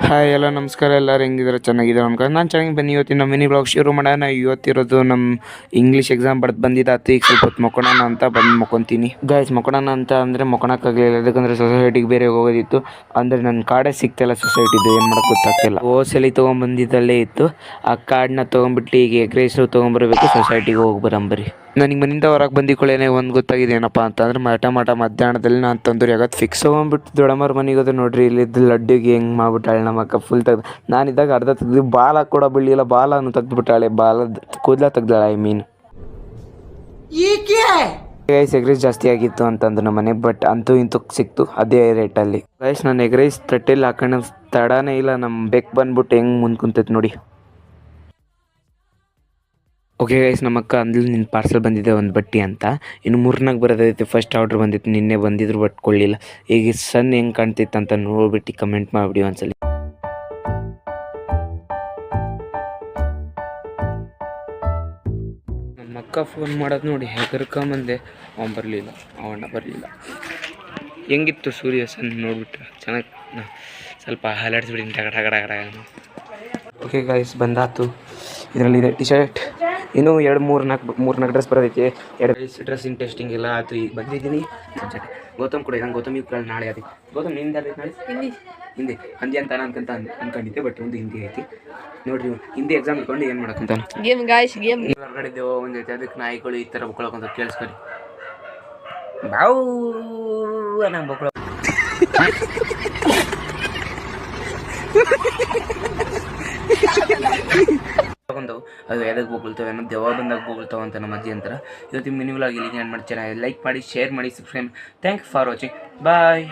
Hi ಎಲ್ಲ ನಮಸ್ಕಾರ. ಎಲ್ಲರೂ ಹೆಂಗಿದ್ದಾರೆ? ಚೆನ್ನಾಗಿದ್ದಾರೆ ಅನ್ಕೊಂಡು ನಾನು ಚೆನ್ನಾಗಿ ಬನ್ನಿ. ಇವತ್ತಿನ ನಮ್ಮ ಮಿನಿ ಬ್ಲಾಗ್ ಶುರು ಮಾಡೋಣ. ಇವತ್ತಿರೋದು ನಮ್ಮ ಇಂಗ್ಲೀಷ್ ಎಕ್ಸಾಮ್ ಬರೆದು ಬಂದಿದ್ದಾತು. ಈಗ ಸ್ವಲ್ಪ ಹೊತ್ತು ಮಕ್ಕೊಳೋಣ ಅಂತ ಬಂದು ಮಕ್ಕೊತೀನಿ ಗೈಸ್. ಮಕ್ಕೊಳೋಣ ಅಂತ ಅಂದರೆ ಮಕ್ಕೊಳಕ್ಕಾಗಲಿಲ್ಲ, ಯಾಕಂದರೆ ಸೊಸೈಟಿಗೆ ಬೇರೆ ಹೋಗೋದಿತ್ತು. ಅಂದರೆ ನನ್ನ ಕಾರ್ಡೇ ಸಿಗ್ತಾಯಿಲ್ಲ ಸೊಸೈಟಿದು, ಏನು ಮಾಡೋಕ್ಕೆ ಗೊತ್ತಾಗ್ತಿಲ್ಲ. ಓಸಲಿ ತೊಗೊಂಬಂದಿದ್ದಲ್ಲೇ ಇತ್ತು, ಆ ಕಾರ್ಡನ್ನ ತೊಗೊಂಡ್ಬಿಟ್ಟು ಈಗ ಎಗ್ ರೈಸ್ ತೊಗೊಂಬರ್ಬೇಕು, ಸೊಸೈಟಿಗೆ ಹೋಗಿ ಬರಂಬರಿ. ನನಗೆ ಮನೆಯಿಂದ ಹೊರಗೆ ಬಂದಿಕೊಳ್ಳೇನೆ ಒಂದು ಗೊತ್ತಾಗಿದೆ ಏನಪ್ಪ ಅಂತಂದ್ರೆ ಮಧ್ಯಾಹ್ನದಲ್ಲಿ ನಾನು ತಂದೂರಿ ಆಗೋದು ಫಿಕ್ಸ್. ತೊಗೊಂಡ್ಬಿಟ್ಟು ದೊಡ್ಡಮ್ಮರ ಮನೆಗೆ ಹೋದ್ರೆ ನೋಡ್ರಿ, ಇಲ್ಲಿದ್ದು ಲಡ್ಡುಗೆ ಹೆಂಗೆ ಮಾಡ್ಬಿಟ್ಟಾಳೆ ನಮ್ಮ ಅಕ್ಕ. ಫುಲ್ ತೆಗ್ದು ನಾನಿದ್ದಾಗ ಅರ್ಧ ತೆಗ್ದು ಬಾಲ ಕೂಡ ಬೀಳಿಲ್ಲ, ಬಾಲನ್ನು ತೆಗ್ದುಬಿಟ್ಟಾಳೆ, ಬಾಲದ ಕೂದಲ ತೆಗ್ದಾಳೆ. I mean guys egg rice ಜಾಸ್ತಿ ಆಗಿತ್ತು ಅಂತಂದು ನಮ್ಮ ಮನೆ, ಬಟ್ ಅಂತೂ ಇಂತೂ ಸಿಕ್ತು ಅದೇ ರೇಟಲ್ಲಿ. ಗೈಸ್ ನಾನು ಎಗ್ ರೈಸ್ ತಟ್ಟೆಲ್ಲಿ ಹಾಕೊಂಡು ತಡಾನೇ ಇಲ್ಲ, ನಮ್ಮ ಬೆಕ್ ಬಂದ್ಬಿಟ್ಟು ಹೆಂಗೆ ಮುಂದೆ ಕುಂತೈತೆ ನೋಡಿ. ಓಕೆ ಗೈಸ್, ನಮ್ಮ ಅಕ್ಕ ಅಂದ್ಲು ನಿನ್ನ ಪಾರ್ಸಲ್ ಬಂದಿದೆ ಒಂದು ಬಟ್ಟೆ ಅಂತ. ಇನ್ನು 3 ಬರೋದೈತೆ. ಫಸ್ಟ್ ಆರ್ಡ್ರ್ ಬಂದಿತ್ತು, ನಿನ್ನೆ ಬಂದಿದ್ರು ಬಟ್ ಕೊಳ್ಳಿಲ್ಲ. ಈಗ ಸನ್ ಹೆಂಗೆ ಕಾಣ್ತಿತ್ತು ಅಂತ ನೋಡ್ಬಿಟ್ಟು ಕಮೆಂಟ್ ಮಾಡಿಬಿಡಿ ಒಂದ್ಸಲ. ನಮ್ಮ ಅಕ್ಕ ಫೋನ್ ಮಾಡೋದು ನೋಡಿ ಹೆದರ್ಕೊಂಬಂದೆ. ಅವನು ಬರಲಿಲ್ಲ, ಅವಣ್ಣ ಬರಲಿಲ್ಲ. ಹೆಂಗಿತ್ತು ಸೂರ್ಯ ಸನ್ ನೋಡ್ಬಿಟ್ರೆ ಚೆನ್ನಾಗಿ ಸ್ವಲ್ಪ ಹಲಾಡಿಸ್ಬಿಡಿ ಟಗಡ. Okay guys ಬಂದಾತು. ಇದರಲ್ಲಿದೆ ಟಿ ಶರ್ಟ್. ಇನ್ನೂ 2-3 ಡ್ರೆಸ್ ಬರೋದೈತೆ. 2 ಡ್ರೆಸ್ಸಿನ ಟೆಸ್ಟಿಂಗ್ ಎಲ್ಲ ಆಯ್ತು. ಈಗ ಬಂದಿದ್ದೀನಿ. ಗೌತಮ್ ಕೂಡ ನಾನು ಗೌತಮ್ ಇವ್ರು ನಾಳೆ ಆದಿ. ಗೌತಮ್ ನಿಂದ ನಾಳೆ ಹಿಂದಿ ಹಿಂದಿ ಅಂತ ಅನ್ಕೊಂಡಿದ್ದೆ, ಬಟ್ ಒಂದು ಹಿಂದಿ ಐತಿ ನೋಡ್ರಿ. ಹಿಂದಿ ಎಕ್ಸಾಮ್ ಇಟ್ಕೊಂಡು ಏನು ಮಾಡಕ್ಕಂತ ಹೊರಗಡೆ ಒಂದೈತೆ. ಅದಕ್ಕೆ ನಾಯಿಗಳು ಈ ಥರ ಬೊಕ್ಕೊಳಕ್ಕಂತ ಕೇಳಿಸ್ಕೊರಿ. ಬಾವು ನಂಗೆ ಬೊಕ್ಕಳ ಅದು ಎದಕ್ಕೆ ಬೋಗಳ್ತವೆ ಅನ್ನೋ ದೆವ್ವ ಬಂದಾಗ ಬೋಗಳ್ತಾವೆ ಅಂತ ನಮ್ಮ ಅಜ್ಜಿ ಅಂತಾರೆ. ಇವತ್ತು ಮಿನಿ ವ್ಲಾಗ್ ಇಲ್ಲಿಗೆ ಏನು ಮಾಡಿ, ಚೆನ್ನಾಗಿ ಲೈಕ್ ಮಾಡಿ, ಶೇರ್ ಮಾಡಿ, subscribe. Thank you for watching. Bye.